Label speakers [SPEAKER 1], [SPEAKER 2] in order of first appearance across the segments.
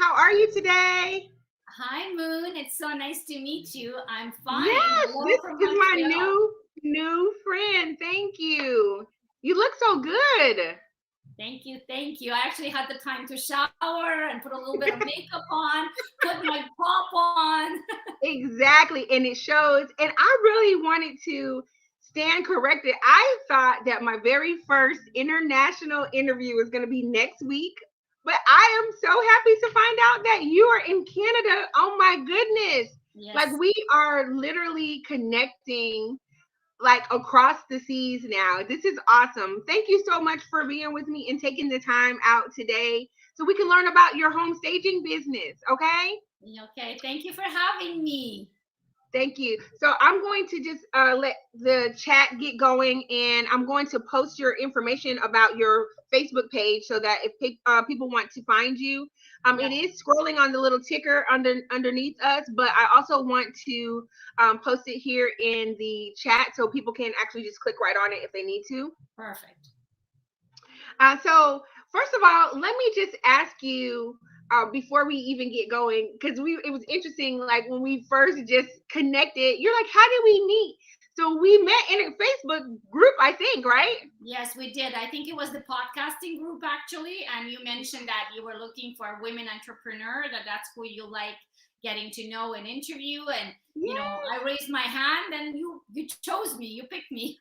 [SPEAKER 1] How are you today?
[SPEAKER 2] Hi, Moon. It's so nice to meet you. I'm fine.
[SPEAKER 1] Yes,
[SPEAKER 2] Hello
[SPEAKER 1] this
[SPEAKER 2] from
[SPEAKER 1] is my
[SPEAKER 2] Montreal.
[SPEAKER 1] new friend. Thank you. You look so good.
[SPEAKER 2] Thank you. Thank you. I actually had the time to shower and put a little bit of makeup on, put my top on.
[SPEAKER 1] Exactly, and it shows. And I really wanted to stand corrected. I thought that my very first international interview was going to be next week, but I am so happy to find out that you are in Canada. Oh my goodness. Like
[SPEAKER 2] Yes.
[SPEAKER 1] we are literally connecting like across the seas now. This is awesome. Thank you so much for being with me and taking the time out today so we can learn about your home staging business, okay?
[SPEAKER 2] Okay. Thank you for having me.
[SPEAKER 1] Thank you. So I'm going to just let the chat get going, and I'm going to post your information about your Facebook page so that if people want to find you,
[SPEAKER 2] Yeah.
[SPEAKER 1] it is scrolling on the little ticker underneath us. But I also want to post it here in the chat so people can actually just click right on it if they need to.
[SPEAKER 2] Perfect.
[SPEAKER 1] So first of all, let me just ask you before we even get going, because it was interesting. Like when we first just connected, you're like, "How did we meet?" So we met in a Facebook group, I think, right?
[SPEAKER 2] Yes, we did. I think it was the podcasting group actually, and you mentioned that you were looking for a women entrepreneur. That's who you like getting to know and interview. And
[SPEAKER 1] Yeah.
[SPEAKER 2] I raised my hand, and you chose me. You picked me.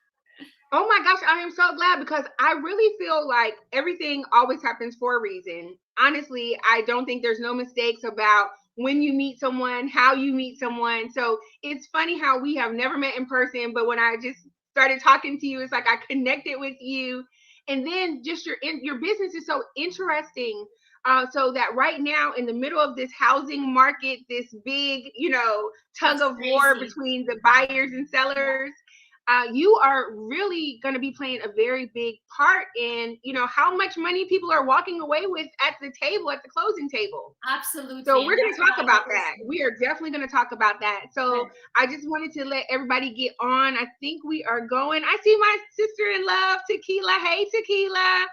[SPEAKER 1] Oh my gosh, I am so glad because I really feel like everything always happens for a reason. Honestly, I don't think there's no mistakes about when you meet someone, how you meet someone. So it's funny how we have never met in person, but when I just started talking to you, it's like I connected with you. And then just your business is so interesting. So that right now in the middle of this housing market, this big, tug
[SPEAKER 2] It's
[SPEAKER 1] of war
[SPEAKER 2] crazy.
[SPEAKER 1] between the buyers and
[SPEAKER 2] Yeah,
[SPEAKER 1] sellers, you are really going to be playing a very big part in how much money people are walking away with at the table, at the closing table. So
[SPEAKER 2] absolutely.
[SPEAKER 1] we're
[SPEAKER 2] And
[SPEAKER 1] going
[SPEAKER 2] that's
[SPEAKER 1] to
[SPEAKER 2] what
[SPEAKER 1] talk
[SPEAKER 2] I
[SPEAKER 1] about
[SPEAKER 2] always
[SPEAKER 1] that.
[SPEAKER 2] say.
[SPEAKER 1] We are definitely going to talk about that. So
[SPEAKER 2] Good.
[SPEAKER 1] I just wanted to let everybody get on. I think we are going. I see my sister in love, Tequila. Hey, Tequila.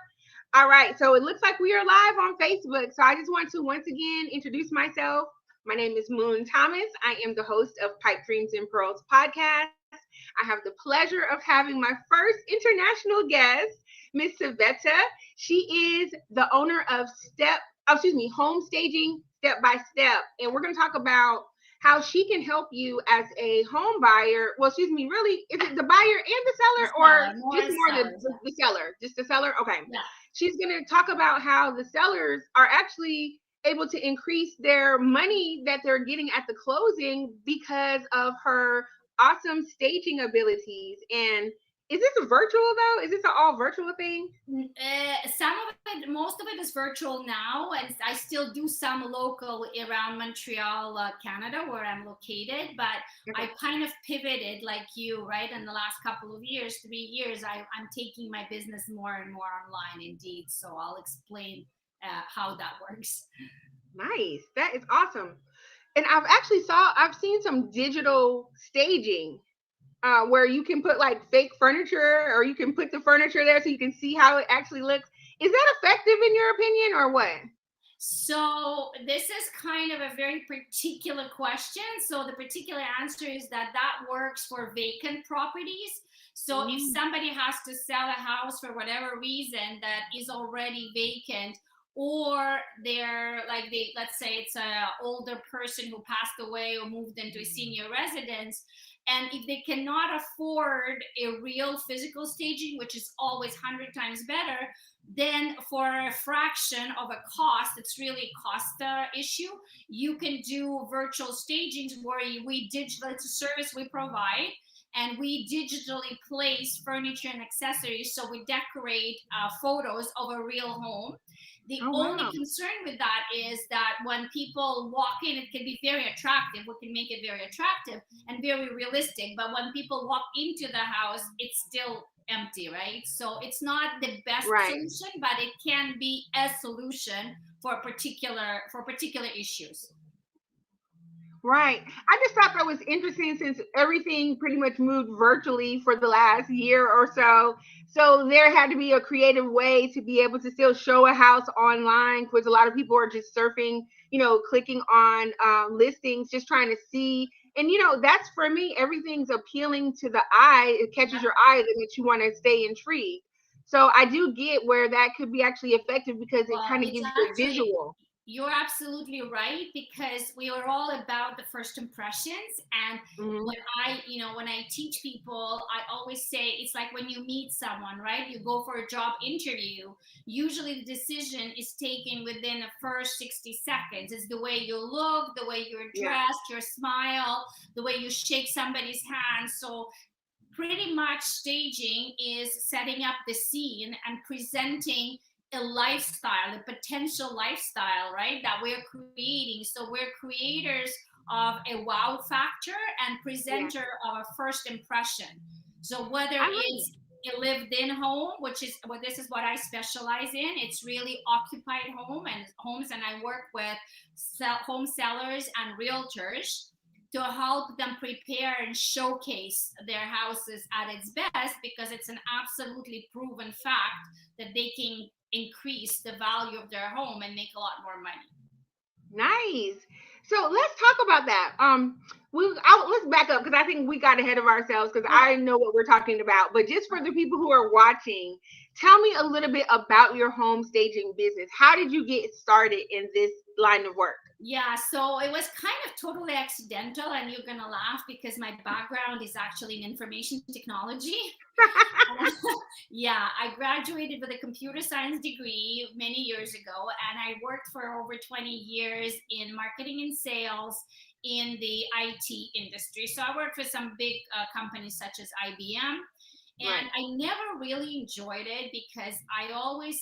[SPEAKER 1] All right, so it looks like we are live on Facebook. So I just want to once again introduce myself. My name is Moon Thomas. I am the host of Pipe Dreams and Pearls podcast. I have the pleasure of having my first international guest, Miss Sveta. She is the owner of Home Staging Step by Step, and we're going to talk about how she can help you as a home buyer. Well, really, is it the buyer and the
[SPEAKER 2] The
[SPEAKER 1] seller, or
[SPEAKER 2] seller, more
[SPEAKER 1] just
[SPEAKER 2] the
[SPEAKER 1] more
[SPEAKER 2] sellers.
[SPEAKER 1] the seller? Just the seller? Okay.
[SPEAKER 2] Yeah.
[SPEAKER 1] She's going to talk about how the sellers are actually able to increase their money that they're getting at the closing because of her awesome staging abilities. And is this a virtual though? Is this an all virtual thing?
[SPEAKER 2] Some of it, most of it is virtual now, and I still do some local around Montreal, Canada, where I'm located. But
[SPEAKER 1] Okay.
[SPEAKER 2] I kind of pivoted, like you, right? In the last couple of years, 3 years, I'm taking my business more and more online, indeed. So I'll explain how that works.
[SPEAKER 1] Nice. That is awesome. And I've seen some digital staging where you can put like fake furniture, or you can put the furniture there so you can see how it actually looks. Is that effective in your opinion, or what?
[SPEAKER 2] So this is kind of a very particular question. So the particular answer is that that works for vacant properties. So if
[SPEAKER 1] Mm.
[SPEAKER 2] somebody has to sell a house for whatever reason that is already vacant, or they're like let's say it's a older person who passed away or moved into a senior residence, and if they cannot afford a real physical staging, which is always 100 times better, then for a fraction of a cost, it's really a cost issue, you can do virtual stagings where we digital, it's a service we provide, and we digitally place furniture and accessories, so we decorate photos of a real home. The
[SPEAKER 1] Oh
[SPEAKER 2] only
[SPEAKER 1] wow.
[SPEAKER 2] concern with that is that when people walk in, it can be very attractive, we can make it very attractive and very realistic, but when people walk into the house, it's still empty, right? So it's not the best
[SPEAKER 1] Right.
[SPEAKER 2] solution, but it can be a solution for particular issues.
[SPEAKER 1] Right. I just thought that was interesting since everything pretty much moved virtually for the last year or so. So there had to be a creative way to be able to still show a house online, because a lot of people are just surfing, clicking on listings, just trying to see. And, that's for me, everything's appealing to the eye. It catches your eye, and that you want to stay intrigued. So I do get where that could be actually effective because it
[SPEAKER 2] Well,
[SPEAKER 1] kind of
[SPEAKER 2] it's
[SPEAKER 1] gives you a
[SPEAKER 2] actually,
[SPEAKER 1] visual.
[SPEAKER 2] you're absolutely right, because we are all about the first impressions. And
[SPEAKER 1] Hmm.
[SPEAKER 2] when when I teach people, I always say it's like when you meet someone, right? You go for a job interview. Usually the decision is taken within the first 60 seconds. It's the way you look, the way you're
[SPEAKER 1] Yeah.
[SPEAKER 2] dressed, your smile, the way you shake somebody's hand. So pretty much staging is setting up the scene and presenting a lifestyle, a potential lifestyle, right? That we're creating. So we're creators of a wow factor and
[SPEAKER 1] Yeah.
[SPEAKER 2] presenter of a first impression. So whether
[SPEAKER 1] I like
[SPEAKER 2] it's a lived-in home, which is what this is what I specialize in. It's really occupied homes, and I work with home sellers and realtors to help them prepare and showcase their houses at its best, because it's an absolutely proven fact that they can increase the value of their home and make a lot more money.
[SPEAKER 1] Nice. So let's talk about that. Let's back up because I think we got ahead of ourselves because
[SPEAKER 2] Oh,
[SPEAKER 1] I know what we're talking about. But just for the people who are watching, tell me a little bit about your home staging business. How did you get started in this line of work?
[SPEAKER 2] yeah, so it was kind of totally accidental, and you're gonna laugh because my background is actually in information technology. Yeah, I graduated with a computer science degree many years ago, and I worked for over 20 years in marketing and sales in the IT industry. So I worked for some big companies such as IBM, and
[SPEAKER 1] Right.
[SPEAKER 2] I never really enjoyed it because I always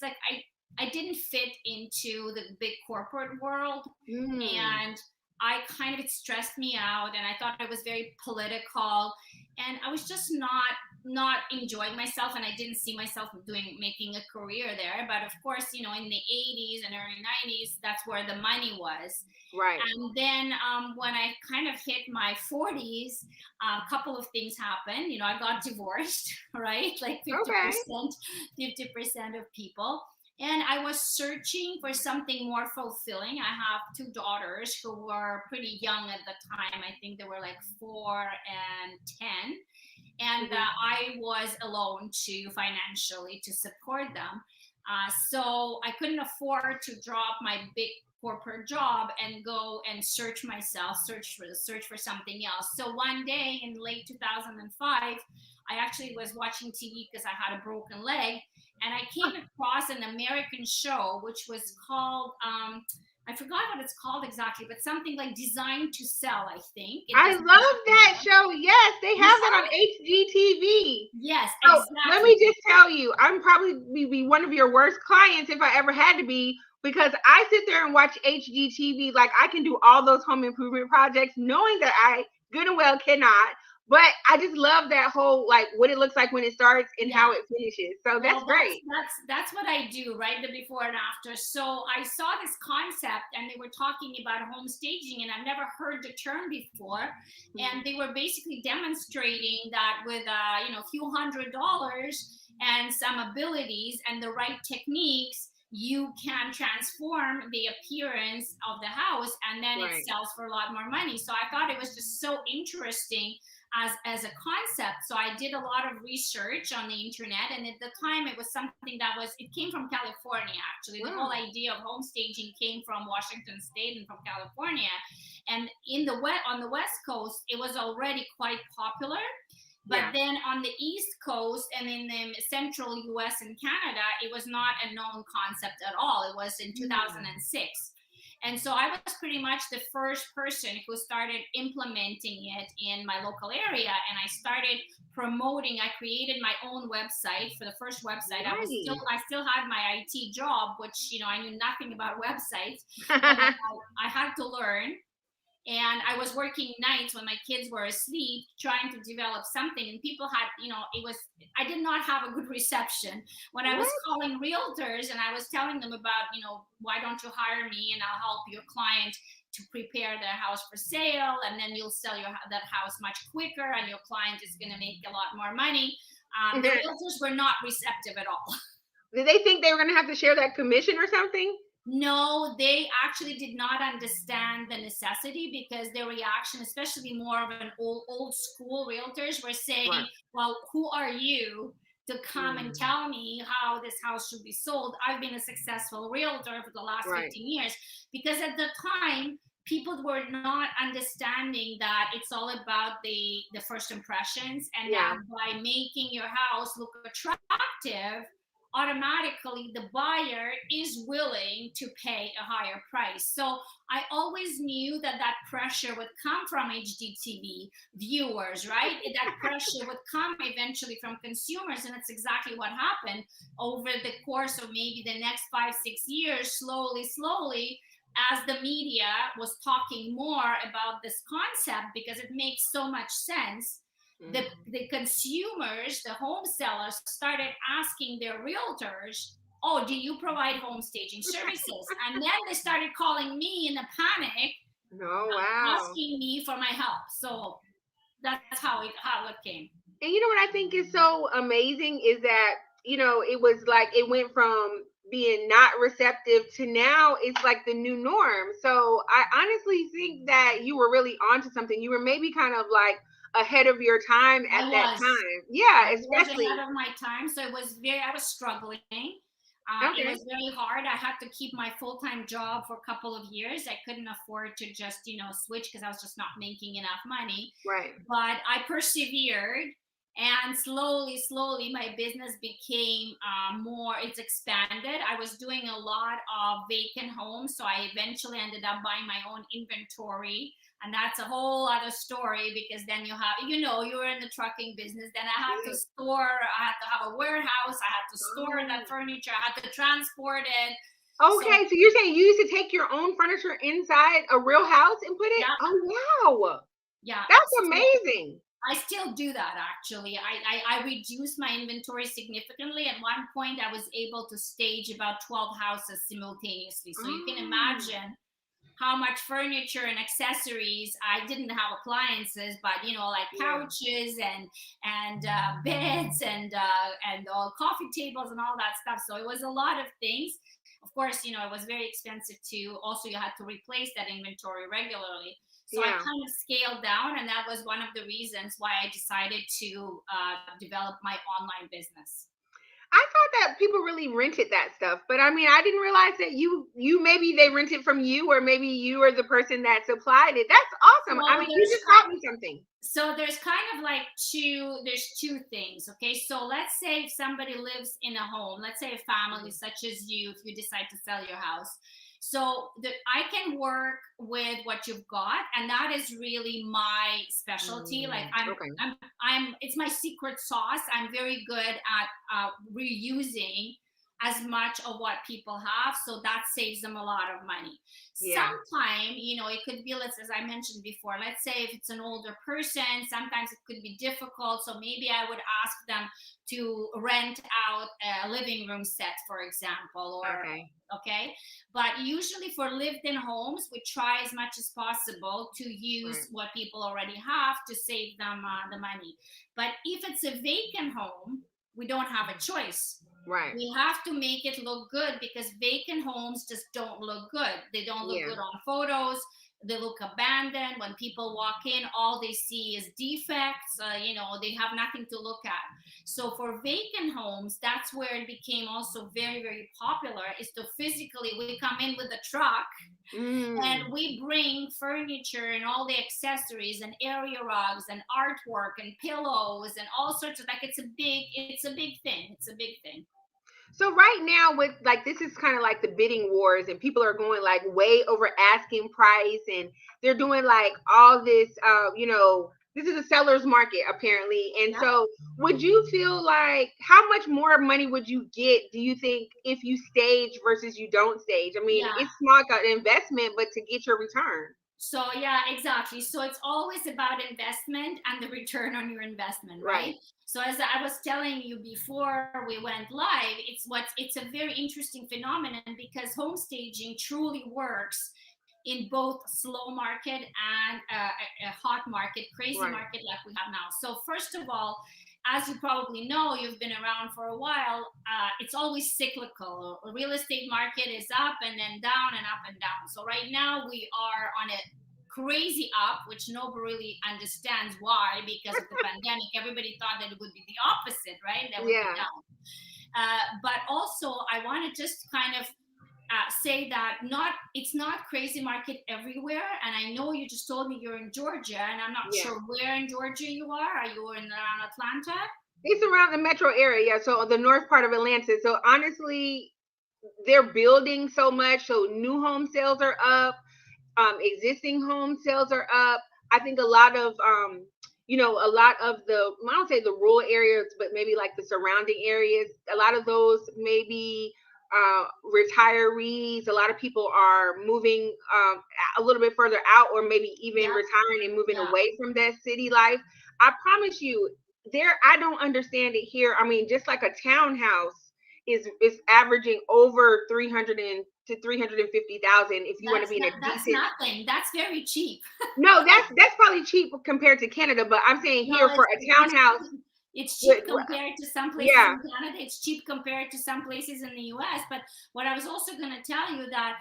[SPEAKER 2] I didn't fit into the big corporate world,
[SPEAKER 1] Mm,
[SPEAKER 2] and I kind of, it stressed me out, and I thought it was very political, and I was just not enjoying myself, and I didn't see myself making a career there. But of course, in the 80s and early 90s, that's where the money was.
[SPEAKER 1] right.
[SPEAKER 2] And then when I kind of hit my 40s, a couple of things happened. I got divorced, right? Like
[SPEAKER 1] Okay.
[SPEAKER 2] 50% of people. And I was searching for something more fulfilling. I have two daughters who were pretty young at the time. I think they were like 4 and 10. And
[SPEAKER 1] Hmm.
[SPEAKER 2] I was alone to financially to support them. So I couldn't afford to drop my big corporate job and go and search for something else. So one day in late 2005, I actually was watching TV because I had a broken leg, and I came across an American show which was called I forgot what it's called exactly, but something like Designed to Sell, I think. It
[SPEAKER 1] I
[SPEAKER 2] was
[SPEAKER 1] love that show. Yes, they
[SPEAKER 2] You
[SPEAKER 1] have
[SPEAKER 2] saw
[SPEAKER 1] that on
[SPEAKER 2] it?
[SPEAKER 1] HGTV.
[SPEAKER 2] Yes,
[SPEAKER 1] So let me
[SPEAKER 2] exactly.
[SPEAKER 1] just tell you, I'm probably be one of your worst clients if I ever had to be, because I sit there and watch HGTV like I can do all those home improvement projects, knowing that I good and well cannot. But I just love that whole like what it looks like when it starts and
[SPEAKER 2] Yeah.
[SPEAKER 1] how it finishes. So that's
[SPEAKER 2] Well, that's
[SPEAKER 1] great.
[SPEAKER 2] that's that's what I do, right? The before and after. So I saw this concept, and they were talking about home staging, and I've never heard the term before. And they were basically demonstrating that with a few $100s and some abilities and the right techniques, you can transform the appearance of the house, and then it
[SPEAKER 1] Right.
[SPEAKER 2] sells for a lot more money. So I thought it was just so interesting as a concept. So I did a lot of research on the internet, and at the time it was something it came from California. Actually, the whole
[SPEAKER 1] Wow.
[SPEAKER 2] idea of home staging came from Washington State and from California. And on the West Coast, it was already quite popular. But
[SPEAKER 1] Yeah.
[SPEAKER 2] then on the East Coast and in the central US and Canada, it was not a known concept at all. It was in
[SPEAKER 1] Mm.
[SPEAKER 2] 2006. And so I was pretty much the first person who started implementing it in my local area. And I started promoting. I created my own website for the first website.
[SPEAKER 1] Nice.
[SPEAKER 2] I still had my IT job, which I knew nothing about websites, but I had to learn. And I was working nights when my kids were asleep, trying to develop something. And people had, I did not have a good reception when I was
[SPEAKER 1] What?
[SPEAKER 2] calling realtors and I was telling them about, why don't you hire me and I'll help your client to prepare their house for sale, and then you'll sell that house much quicker, and your client is going to make a lot more money. The realtors were not receptive at all.
[SPEAKER 1] Did they think they were going to have to share that commission or something?
[SPEAKER 2] No, they actually did not understand the necessity, because their reaction, especially more of an old school realtors, were saying,
[SPEAKER 1] Right.
[SPEAKER 2] well, who are you to come and tell me how this house should be sold? I've been a successful realtor for the last
[SPEAKER 1] Right.
[SPEAKER 2] 15 years. Because at the time, people were not understanding that it's all about the first impressions, and that by making your house look attractive, automatically the buyer is willing to pay a higher price. So I always knew that pressure would come from HGTV viewers, right? That pressure would come eventually from consumers, and that's exactly what happened over the course of maybe the next 5-6 years. Slowly, as the media was talking more about this concept, because it makes so much sense, the consumers, the home sellers, started asking their realtors, oh, do you provide home staging services? And then they started calling me in a panic, asking me for my help. So that's how it came.
[SPEAKER 1] And you know what I think is so amazing is that, it was like it went from being not receptive to now it's like the new norm. So I honestly think that you were really onto something. You were maybe kind of like ahead of your time at that time. Yeah, especially
[SPEAKER 2] ahead of my time. So I was struggling. It was very hard. I had to keep my full-time job for a couple of years. I couldn't afford to just, switch, because I was just not making enough money.
[SPEAKER 1] Right.
[SPEAKER 2] But I persevered, and slowly, my business became it's expanded. I was doing a lot of vacant homes. So I eventually ended up buying my own inventory. And that's a whole other story, because then you were in the trucking business. Then I had to have a warehouse. I had to store that furniture. I had to transport it.
[SPEAKER 1] Okay, so you're saying you used to take your own furniture inside a real house and put it?
[SPEAKER 2] Yeah.
[SPEAKER 1] Oh, wow.
[SPEAKER 2] Yeah.
[SPEAKER 1] That's amazing.
[SPEAKER 2] I still do that, actually. I reduced my inventory significantly. At one point, I was able to stage about 12 houses simultaneously. So you can imagine how much furniture and accessories. I didn't have appliances, but like couches and beds and all coffee tables and all that stuff. So it was a lot of things. Of course, it was very expensive too. Also, you had to replace that inventory regularly. So I kind of scaled down, and that was one of the reasons why I decided to develop my online business.
[SPEAKER 1] I thought that people really rented that stuff, but I mean, I didn't realize that you maybe they rented from you, or maybe you are the person that supplied it. That's awesome.
[SPEAKER 2] Well,
[SPEAKER 1] I mean, you just taught me something.
[SPEAKER 2] So there's kind of like two things. Okay, so let's say if somebody lives in a home, let's say a family such as you, if you decide to sell your house. So I can work with what you've got, and that is really my specialty. Like I'm it's my secret sauce. I'm very good at reusing as much of what people have, so that saves them a lot of money. Sometimes, it could be, as I mentioned before, let's say if it's an older person, sometimes it could be difficult. So maybe I would ask them to rent out a living room set, for example, or okay. But usually for lived-in homes, we try as much as possible to use what people already have to save them the money. But if it's a vacant home, we don't have a choice.
[SPEAKER 1] Right.
[SPEAKER 2] We have to make it look good, because vacant homes just don't look good. They don't look good on photos. They look abandoned. When people walk in, all they see is defects. They have nothing to look at. So for vacant homes, that's where it became also very, very popular, is to physically, we come in with a truck and we bring furniture and all the accessories and area rugs and artwork and pillows and all sorts of, like, it's a big thing. It's a big thing.
[SPEAKER 1] So right now, with like, this is kind of like the bidding wars, and people are going like way over asking price, and they're doing like all this, this is a seller's market apparently. And so would you feel like, how much more money would you get, do you think, if you stage versus you don't stage? I mean, it's small, like an investment, but to get your return.
[SPEAKER 2] So yeah, exactly. So it's always about investment and the return on your investment, right? So as I was telling you before we went live, it's a very interesting phenomenon, because home staging truly works in both slow market and a hot market, crazy
[SPEAKER 1] Right.
[SPEAKER 2] market like we have now. So first of all, as you probably know, you've been around for a while, it's always cyclical. A real estate market is up and then down and up and down. So right now we are on a crazy up, which nobody really understands why, because of the pandemic. Everybody thought that it would be the opposite, right? That would be
[SPEAKER 1] Yeah.
[SPEAKER 2] down. But also, I want to just kind of say that it's not crazy market everywhere. And I know you just told me you're in Georgia, and I'm not
[SPEAKER 1] Yeah.
[SPEAKER 2] sure where in Georgia you are. Are you in around Atlanta?
[SPEAKER 1] It's around the metro area, so the north part of Atlanta. So honestly, they're building so much. So new home sales are up. Existing home sales are up. I think a lot of a lot of the, I don't say the rural areas, but maybe like the surrounding areas, a lot of those maybe retirees. A lot of people are moving a little bit further out, or maybe even
[SPEAKER 2] Yeah,
[SPEAKER 1] retiring and moving
[SPEAKER 2] yeah.
[SPEAKER 1] away from that city life. I promise you, there, I don't understand it here. I mean, just like a townhouse is averaging over 300 to 350,000 if you want to be in a
[SPEAKER 2] That's
[SPEAKER 1] decent.
[SPEAKER 2] nothing. That's very cheap.
[SPEAKER 1] No, that's probably cheap compared to Canada, but I'm saying
[SPEAKER 2] No,
[SPEAKER 1] here for a townhouse
[SPEAKER 2] it's cheap
[SPEAKER 1] with,
[SPEAKER 2] compared to some places
[SPEAKER 1] yeah,
[SPEAKER 2] in Canada. It's cheap compared to some places in the US. But what I was also going to tell you that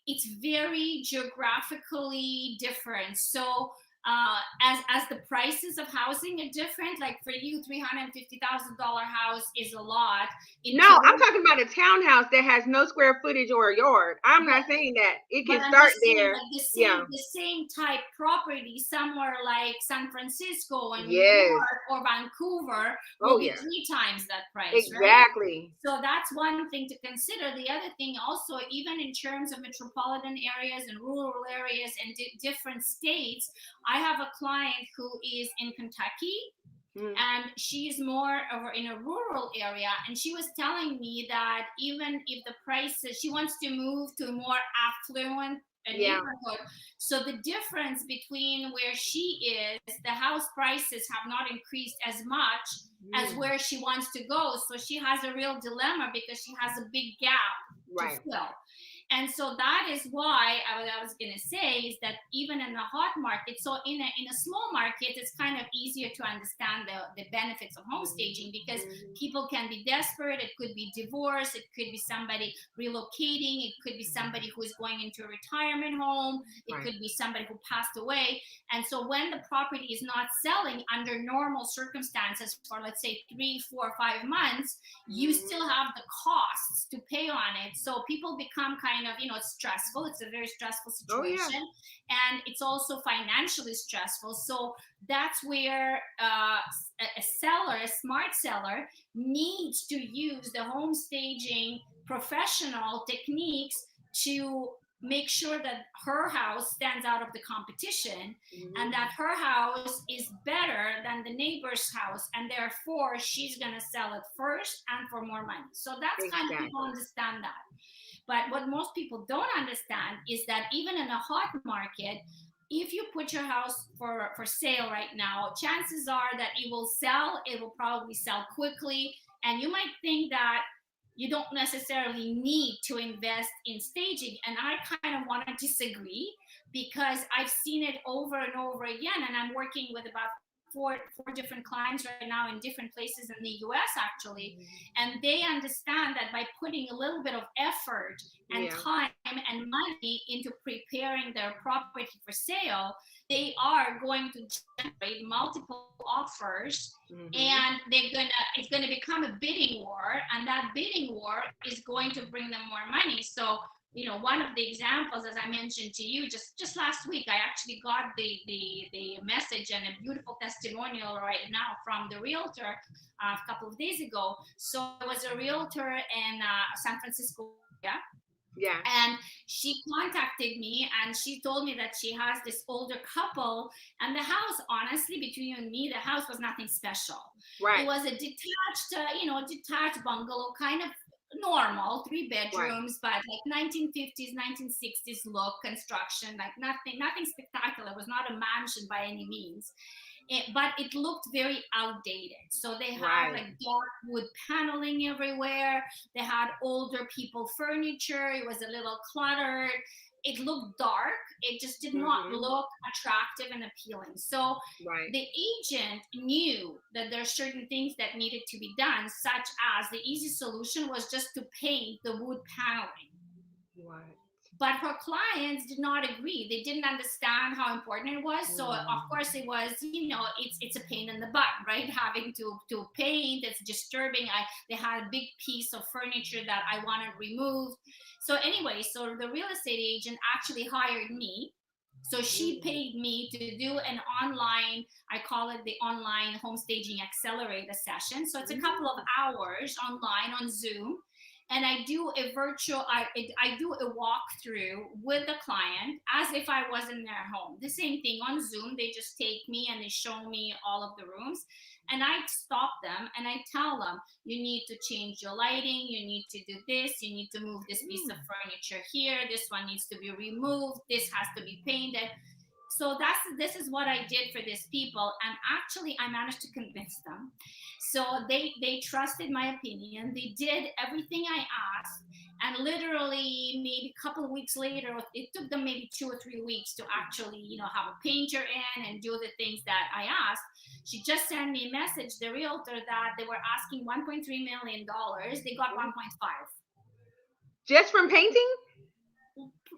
[SPEAKER 2] it's very geographically different. So as the prices of housing are different, like for you, $350,000 house is a lot. In
[SPEAKER 1] no, I'm
[SPEAKER 2] Toronto,
[SPEAKER 1] talking about a townhouse that has no square footage or a yard. I'm not saying that it
[SPEAKER 2] but
[SPEAKER 1] can
[SPEAKER 2] I'm
[SPEAKER 1] start
[SPEAKER 2] just saying,
[SPEAKER 1] there.
[SPEAKER 2] like
[SPEAKER 1] Yeah.
[SPEAKER 2] the same type property somewhere like San Francisco and New
[SPEAKER 1] Yes.
[SPEAKER 2] York or Vancouver
[SPEAKER 1] Oh
[SPEAKER 2] will be
[SPEAKER 1] yeah.
[SPEAKER 2] 3 times that price, right?
[SPEAKER 1] Exactly.
[SPEAKER 2] So that's one thing to consider. The other thing also, even in terms of metropolitan areas and rural areas and different states, I have a client who is in Kentucky,
[SPEAKER 1] Mm.
[SPEAKER 2] and she's more over in a rural area, and she was telling me that even if the prices, she wants to move to a more affluent
[SPEAKER 1] Yeah.
[SPEAKER 2] neighborhood. So the difference between where she is, the house prices have not increased as much as
[SPEAKER 1] Mm.
[SPEAKER 2] where she wants to go. So she has a real dilemma because she has a big gap to
[SPEAKER 1] Right.
[SPEAKER 2] fill. And so that is why I was going to say is that even in the hot market, so in a slow market, it's kind of easier to understand the benefits of home staging, because people can be desperate. It could be divorce. It could be somebody relocating. It could be somebody who is going into a retirement home. It
[SPEAKER 1] Right.
[SPEAKER 2] could be somebody who passed away. And so when the property is not selling under normal circumstances for, let's say, 3, 4, 5 months, you still have the costs to pay on it. So people become kind of, it's stressful. It's a very stressful
[SPEAKER 1] Oh yeah.
[SPEAKER 2] situation. And it's also financially stressful. So that's where a seller, a smart seller, needs to use the home staging professional techniques to make sure that her house stands out of the competition, and that her house is better than the neighbor's house, and therefore she's going to sell it first and for more money. So that's kind of, people understand that. But what most people don't understand is that even in a hot market, if you put your house for sale right now, chances are that it will sell. It will probably sell quickly. And you might think that you don't necessarily need to invest in staging. And I kind of want to disagree, because I've seen it over and over again. And I'm working with about four different clients right now in different places in the US, actually. And they understand that by putting a little bit of effort and time and money into preparing their property for sale, they are going to generate multiple offers, and it's gonna become a bidding war, and that bidding war is going to bring them more money. So one of the examples, as I mentioned to you, just last week, I actually got the message and a beautiful testimonial right now from the realtor a couple of days ago. So it was a realtor in San Francisco.
[SPEAKER 1] Yeah.
[SPEAKER 2] And she contacted me, and she told me that she has this older couple, and the house, honestly, between you and me, the house was nothing special.
[SPEAKER 1] Right.
[SPEAKER 2] It was a detached bungalow, kind of normal, 3 bedrooms, but like 1950s, 1960s look construction, like nothing spectacular. It was not a mansion by any means. But it looked very outdated. So they had like dark wood paneling everywhere. They had older people furniture. It was a little cluttered. it looked dark. It just did not look attractive and appealing. So
[SPEAKER 1] Right.
[SPEAKER 2] the agent knew that there are certain things that needed to be done, such as the easy solution was just to paint the wood paneling.
[SPEAKER 1] What?
[SPEAKER 2] But her clients did not agree. They didn't understand how important it was. So of course it was, it's a pain in the butt, right? Having to paint, it's disturbing. They had a big piece of furniture that I wanted removed. So anyway, so the real estate agent actually hired me. So she paid me to do an online, I call it the online home staging accelerator session. So it's a couple of hours online on Zoom. And I do a virtual, I do a walkthrough with the client as if I was in their home. The same thing on Zoom. They just take me and they show me all of the rooms. And I stop them and I tell them, you need to change your lighting, you need to do this, you need to move this piece of furniture here, this one needs to be removed, this has to be painted. So this is what I did for these people, and actually I managed to convince them. So they trusted my opinion. They did everything I asked, and literally maybe a couple of weeks later, it took them maybe 2 or 3 weeks to actually have a painter in and do the things that I asked. She just sent me a message, the realtor, that they were asking $1.3 million. They got 1.5.
[SPEAKER 1] Just from painting?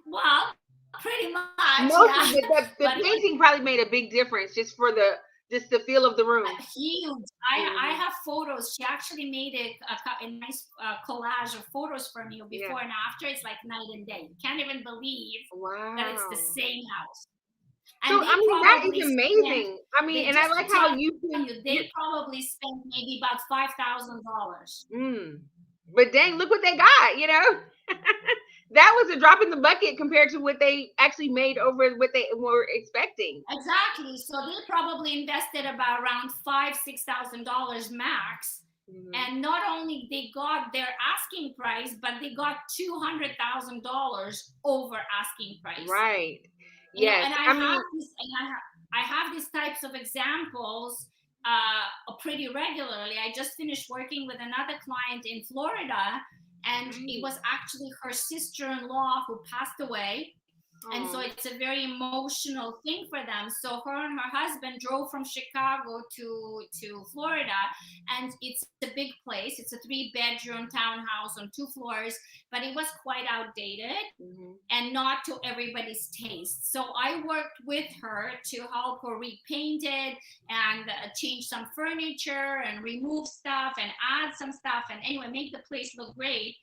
[SPEAKER 2] Well, pretty much,
[SPEAKER 1] Mostly,
[SPEAKER 2] yeah.
[SPEAKER 1] the painting probably made a big difference just for the feel of the room.
[SPEAKER 2] Huge. I have photos. She actually made a nice collage of photos for me before and after. It's like night and day. You can't even believe that it's the same house.
[SPEAKER 1] And so I mean, that is amazing. I mean, and I like how
[SPEAKER 2] they probably spent maybe about $5,000.
[SPEAKER 1] But dang, look what they got, That was a drop in the bucket compared to what they actually made over what they were expecting.
[SPEAKER 2] Exactly. So they probably invested about around $5,000-$6,000 max. And not only they got their asking price, but they got $200,000 over asking price.
[SPEAKER 1] Right. Yes.
[SPEAKER 2] And I have these types of examples pretty regularly. I just finished working with another client in Florida, and it was actually her sister-in-law who passed away. And so it's a very emotional thing for them. So her and her husband drove from Chicago to Florida, and it's a big place. It's a 3-bedroom townhouse on 2 floors, but it was quite outdated and not to everybody's taste. So I worked with her to help her repaint it and change some furniture and remove stuff and add some stuff and anyway, make the place look great.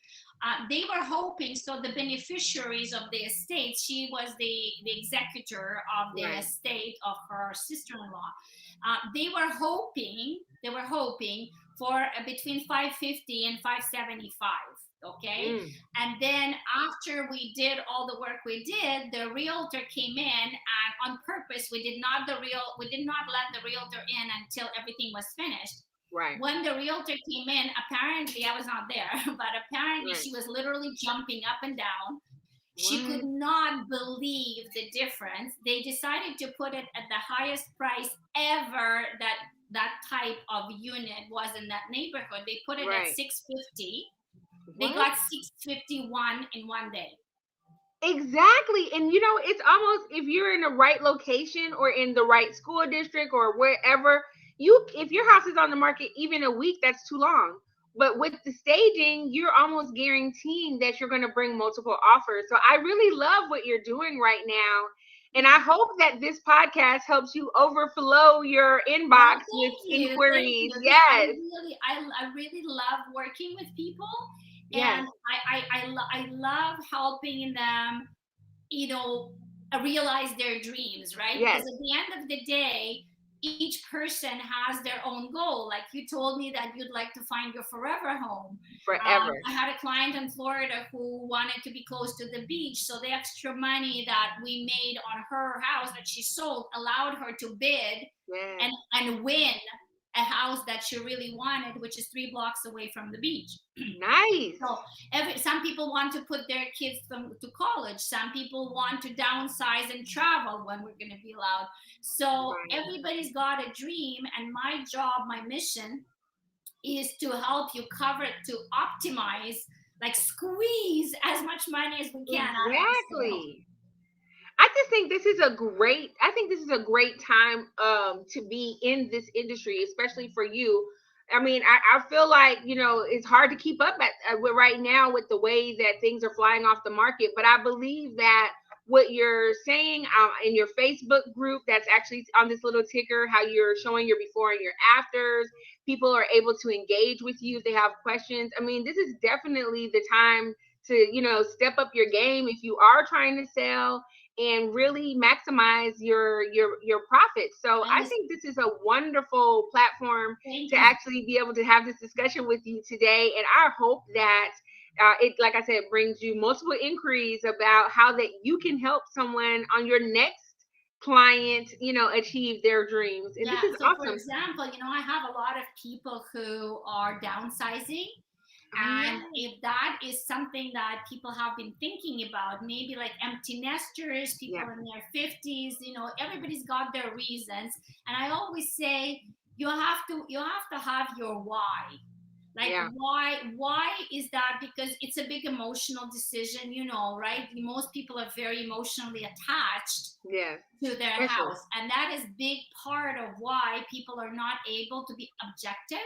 [SPEAKER 2] They were hoping, so the beneficiaries of the estate, she was the executor of the estate of her sister-in-law. They were hoping for between $550 and $575. Okay. And then after we did all the work we did, the realtor came in, and on purpose we did not let the realtor in until everything was finished.
[SPEAKER 1] Right.
[SPEAKER 2] When the realtor came in, apparently I was not there, but apparently she was literally jumping up and down. She could not believe the difference. They decided to put it at the highest price ever that type of unit was in that neighborhood. They put it at $650. They got $651 in one day.
[SPEAKER 1] Exactly. And it's almost, if you're in the right location or in the right school district or wherever, if your house is on the market even a week, that's too long. But with the staging, you're almost guaranteeing that you're going to bring multiple offers. So I really love what you're doing right now. And I hope that this podcast helps you overflow your inbox with inquiries. Yes.
[SPEAKER 2] I really love working with people. And I love helping them, realize their dreams, right?
[SPEAKER 1] Yes.
[SPEAKER 2] Because at the end of the day, each person has their own goal. Like you told me that you'd like to find your forever home.
[SPEAKER 1] Forever.
[SPEAKER 2] I had a client in Florida who wanted to be close to the beach. So the extra money that we made on her house that she sold allowed her to bid and win a house that she really wanted, which is 3 blocks away from the beach.
[SPEAKER 1] Nice.
[SPEAKER 2] So some people want to put their kids to college. Some people want to downsize and travel when we're going to be allowed. So everybody's got a dream, and my job, my mission is to help you cover it, to optimize, like squeeze as much money as we can.
[SPEAKER 1] Exactly. think this is a great time to be in this industry, especially for you. I mean, I feel like, it's hard to keep up with right now with the way that things are flying off the market. But I believe that what you're saying in your Facebook group, that's actually on this little ticker, how you're showing your before and your afters, people are able to engage with you if they have questions. I mean, this is definitely the time to, step up your game if you are trying to sell and really maximize your profits. So I think this is a wonderful platform to actually be able to have this discussion with you today. And I hope that it, like I said, brings you multiple inquiries about how that you can help someone on your next client, achieve their dreams. And
[SPEAKER 2] Yeah.
[SPEAKER 1] this is
[SPEAKER 2] So, for
[SPEAKER 1] awesome.
[SPEAKER 2] example, I have a lot of people who are downsizing. And if that is something that people have been thinking about, maybe like empty nesters, people in their 50s, everybody's got their reasons. And I always say you have to have your why. Like, why is that? Because it's a big emotional decision, right? Most people are very emotionally attached to their house. And that is big part of why people are not able to be objective.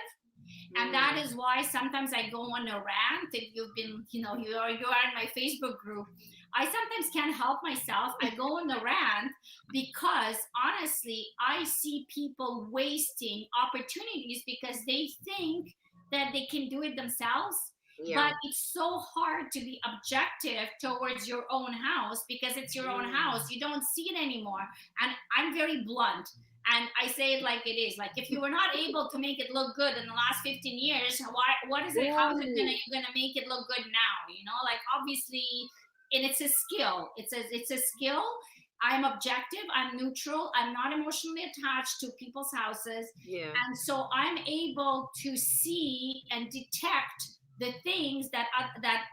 [SPEAKER 2] And that is why sometimes I go on a rant. If you've been, you are in my Facebook group, I sometimes can't help myself. I go on a rant because honestly, I see people wasting opportunities because they think that they can do it themselves. But it's so hard to be objective towards your own house because it's your own house. You don't see it anymore. And I'm very blunt. And I say it like it is. Like, if you were not able to make it look good in the last 15 years, what is it? How is it you're gonna make it look good now? Like, obviously, and it's a skill. It's a skill. I'm objective. I'm neutral. I'm not emotionally attached to people's houses. And so I'm able to see and detect the things that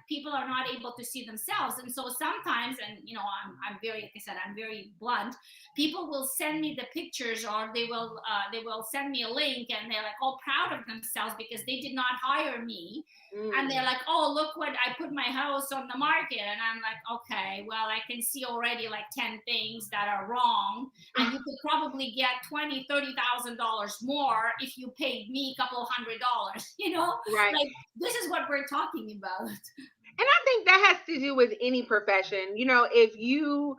[SPEAKER 2] people are not able to see themselves. And so sometimes, and I'm very, like I said, I'm very blunt. People will send me the pictures, or they will send me a link, and they're like all proud of themselves because they did not hire me. And they're like, oh, look what I put my house on the market. And I'm like, okay, well, I can see already like 10 things that are wrong, and you could probably get $20,000-$30,000 more if you paid me a couple of $100.
[SPEAKER 1] Right.
[SPEAKER 2] Like, this is what we're talking about.
[SPEAKER 1] And I think that has to do with any profession. If you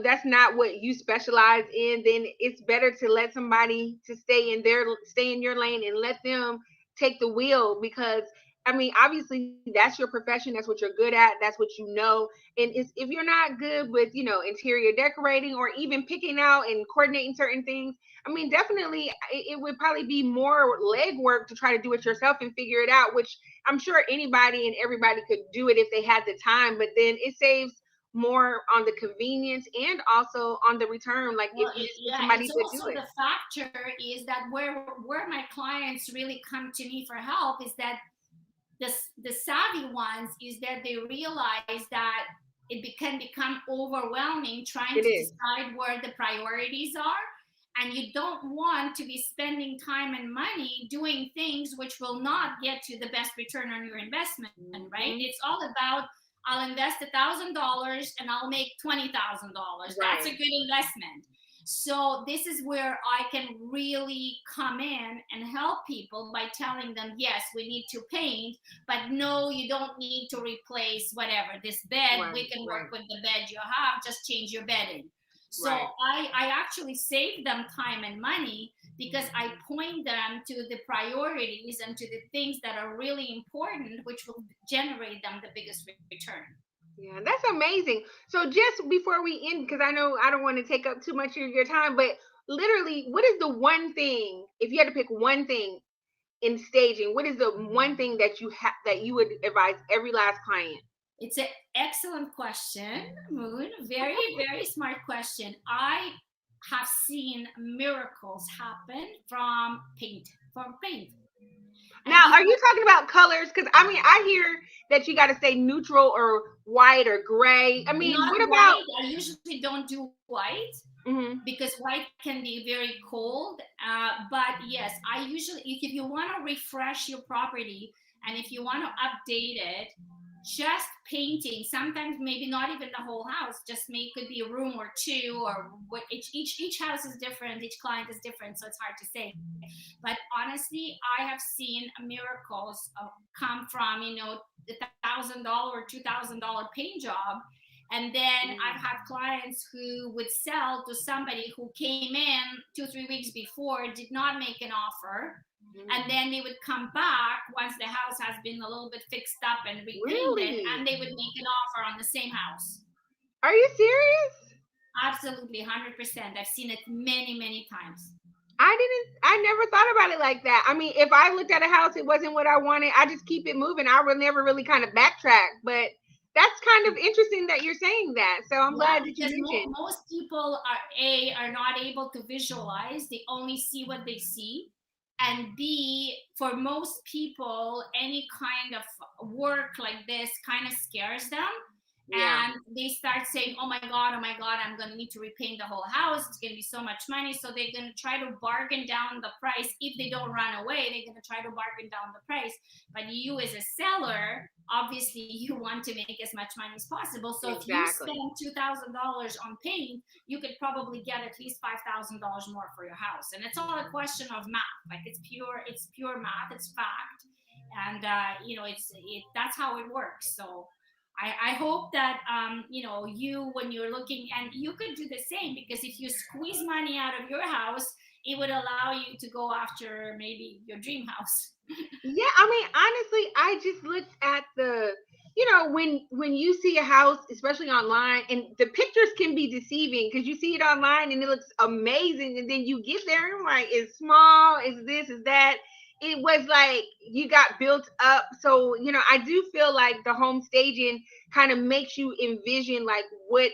[SPEAKER 1] that's not what you specialize in, then it's better to let somebody to stay in your lane and let them take the wheel. Because I mean, obviously that's your profession, that's what you're good at, that's what you know. And if you're not good with, interior decorating or even picking out and coordinating certain things, I mean, definitely it would probably be more legwork to try to do it yourself and figure it out, which I'm sure anybody and everybody could do it if they had the time. But then it saves more on the convenience and also on the return. Like,
[SPEAKER 2] well,
[SPEAKER 1] if you
[SPEAKER 2] somebody
[SPEAKER 1] to
[SPEAKER 2] also
[SPEAKER 1] do it.
[SPEAKER 2] The factor is that where my clients really come to me for help is that the savvy ones is that they realize that it can become overwhelming trying to decide where the priorities are. And you don't want to be spending time and money doing things which will not get you the best return on your investment, right? It's all about, I'll invest $1,000 and I'll make $20,000. That's a good investment. So this is where I can really come in and help people by telling them, yes, we need to paint, but no, you don't need to replace whatever. This bed, we can work with the bed you have, just change your bedding. So I actually save them time and money because I point them to the priorities and to the things that are really important, which will generate them the biggest return.
[SPEAKER 1] Yeah, that's amazing. So just before we end, because I know I don't want to take up too much of your time, but literally, what is the one thing, if you had to pick one thing in staging, what is the one thing that you would advise every last client?
[SPEAKER 2] It's an excellent question, Moon. Very, very smart question. I have seen miracles happen from paint.
[SPEAKER 1] Now, are you talking about colors? Because I mean, I hear that you got to stay neutral or white or gray. I mean,
[SPEAKER 2] not
[SPEAKER 1] what about?
[SPEAKER 2] White. I usually don't do white because white can be very cold. But yes, I usually, if you want to refresh your property and if you want to update it, just painting, sometimes maybe not even the whole house, just could be a room or two, or what, each house is different, each client is different, so it's hard to say. But honestly, I have seen miracles come from, the $1,000 or $2,000 paint job. And then I've had clients who would sell to somebody who came in 2-3 weeks before, did not make an offer, and then they would come back once the house has been a little bit fixed up and repainted, and they would make an offer on the same house.
[SPEAKER 1] Are you serious?
[SPEAKER 2] Absolutely, 100%. I've seen it many, many times.
[SPEAKER 1] I never thought about it like that. I mean, if I looked at a house, it wasn't what I wanted, I just keep it moving. I would never really kind of backtrack. But that's kind of interesting that you're saying that. So I'm glad that you mentioned.
[SPEAKER 2] Most people are not able to visualize. They only see what they see. And B, for most people, any kind of work like this kind of scares them. And they start saying, oh my God, I'm going to need to repaint the whole house. It's going to be so much money. So they're going to try to bargain down the price. If they don't run away, they're going to try to bargain down the price. But you as a seller, obviously you want to make as much money as possible. So if you spend $2,000 on paint, you could probably get at least $5,000 more for your house. And it's all a question of math. Like it's pure math. It's fact. And, that's how it works. So I hope that, you, when you're looking, and you could do the same, because if you squeeze money out of your house, it would allow you to go after maybe your dream house.
[SPEAKER 1] Yeah, I mean, honestly, I just looked at the, when you see a house, especially online, and the pictures can be deceiving because you see it online and it looks amazing, and then you get there and you're like, it's small, it's this, it's that. It was like you got built up. So, I do feel like the home staging kind of makes you envision like where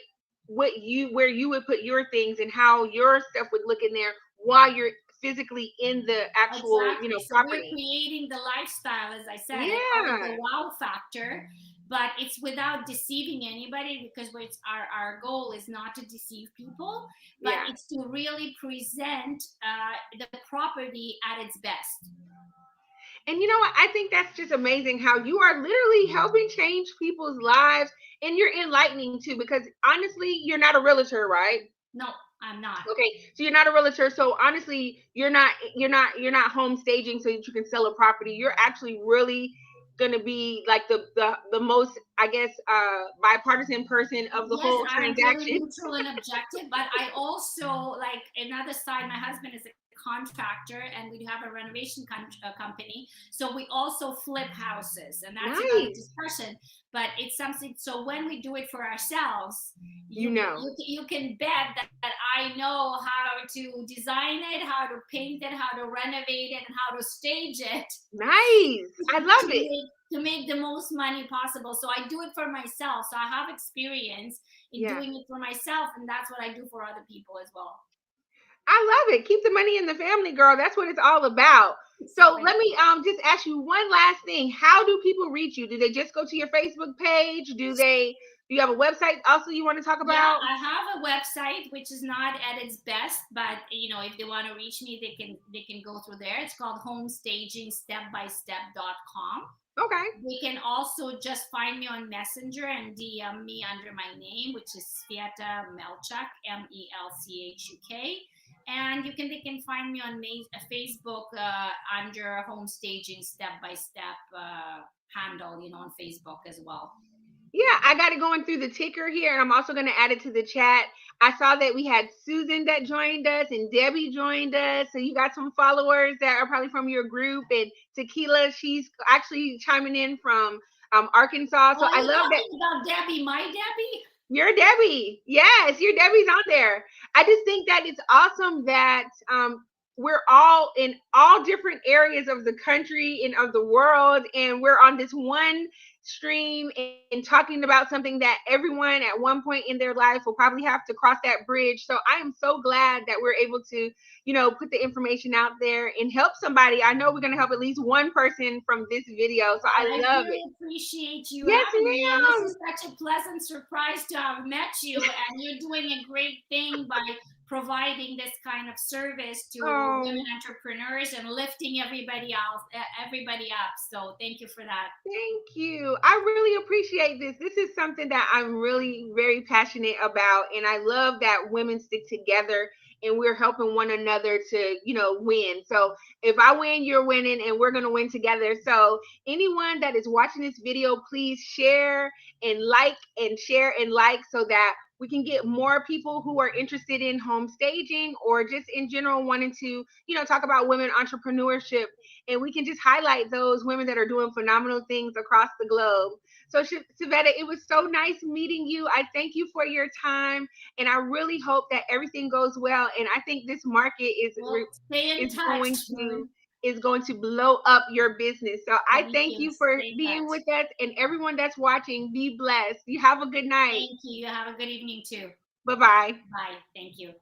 [SPEAKER 1] you would put your things and how your stuff would look in there while you're physically in the actual,
[SPEAKER 2] so
[SPEAKER 1] property.
[SPEAKER 2] We're creating the lifestyle, as I said. Yeah. The wow factor, but it's without deceiving anybody, because our goal is not to deceive people, but it's to really present the property at its best.
[SPEAKER 1] And you know what? I think that's just amazing how you are literally helping change people's lives, and you're enlightening too, because honestly, you're not a realtor, right?
[SPEAKER 2] No, I'm not.
[SPEAKER 1] Okay, so you're not a realtor. So honestly, you're not home staging so that you can sell a property. You're actually really gonna be like the most, I guess, bipartisan person of the whole transaction.
[SPEAKER 2] I'm very neutral and objective, but I also, like, another side, my husband is a contractor and we have a renovation company, so we also flip houses, and that's another discussion. But it's something, so when we do it for ourselves, you can bet that I know how to design it, how to paint it, how to renovate it, and how to stage it.
[SPEAKER 1] Nice. I love it.
[SPEAKER 2] To make the most money possible. So I do it for myself. So I have experience in doing it for myself, and that's what I do for other people as well.
[SPEAKER 1] I love it. Keep the money in the family, girl. That's what it's all about. So let me just ask you one last thing. How do people reach you? Do they just go to your Facebook page? Do you have a website also you want to talk about?
[SPEAKER 2] Yeah, I have a website which is not at its best, but if they want to reach me, they can go through there. It's called homestagingstepbystep.com.
[SPEAKER 1] Okay.
[SPEAKER 2] They can also just find me on Messenger and DM me under my name, which is Sveta Melchuk, Melchuk. And they can find me on Facebook under Home Staging Step by Step handle, on Facebook as well.
[SPEAKER 1] Yeah, I got it going through the ticker here, and I'm also going to add it to the chat. I saw that we had Susan that joined us and Debbie joined us. So you got some followers that are probably from your group. And Tequila, she's actually chiming in from Arkansas. So I love that.
[SPEAKER 2] About Debbie, my Debbie?
[SPEAKER 1] You're Debbie. Yes, your Debbie's on there. I just think that it's awesome that we're all in all different areas of the country and of the world, and we're on this one stream and talking about something that everyone at one point in their life will probably have to cross that bridge. So I am so glad that we're able to, put the information out there and help somebody. I know we're going to help at least one person from this video. So I love
[SPEAKER 2] really
[SPEAKER 1] it.
[SPEAKER 2] Appreciate you.
[SPEAKER 1] Yes, ma'am.
[SPEAKER 2] This is such a pleasant surprise to have met you, and you're doing a great thing by providing this kind of service to women
[SPEAKER 1] Oh,
[SPEAKER 2] entrepreneurs and lifting everybody up. So thank you for that.
[SPEAKER 1] thank you. I really appreciate this. This is something that I'm really very passionate about. And I love that women stick together and we're helping one another to, win. So if I win, you're winning and we're going to win together. So anyone that is watching this video, please share and like and share and like so that we can get more people who are interested in home staging or just in general wanting to, talk about women entrepreneurship, and we can just highlight those women that are doing phenomenal things across the globe. So, Sveta, it was so nice meeting you. I thank you for your time, and I really hope that everything goes well. And I think this market
[SPEAKER 2] Well, stay in
[SPEAKER 1] is
[SPEAKER 2] touch.
[SPEAKER 1] going to is going to blow up your business. So I
[SPEAKER 2] Thank
[SPEAKER 1] thank
[SPEAKER 2] you.
[SPEAKER 1] you for
[SPEAKER 2] Stay in
[SPEAKER 1] being
[SPEAKER 2] touch.
[SPEAKER 1] with us, and everyone that's watching, be blessed. You have a good night.
[SPEAKER 2] Thank you. You have a good evening too.
[SPEAKER 1] Bye bye.
[SPEAKER 2] Bye. Thank you.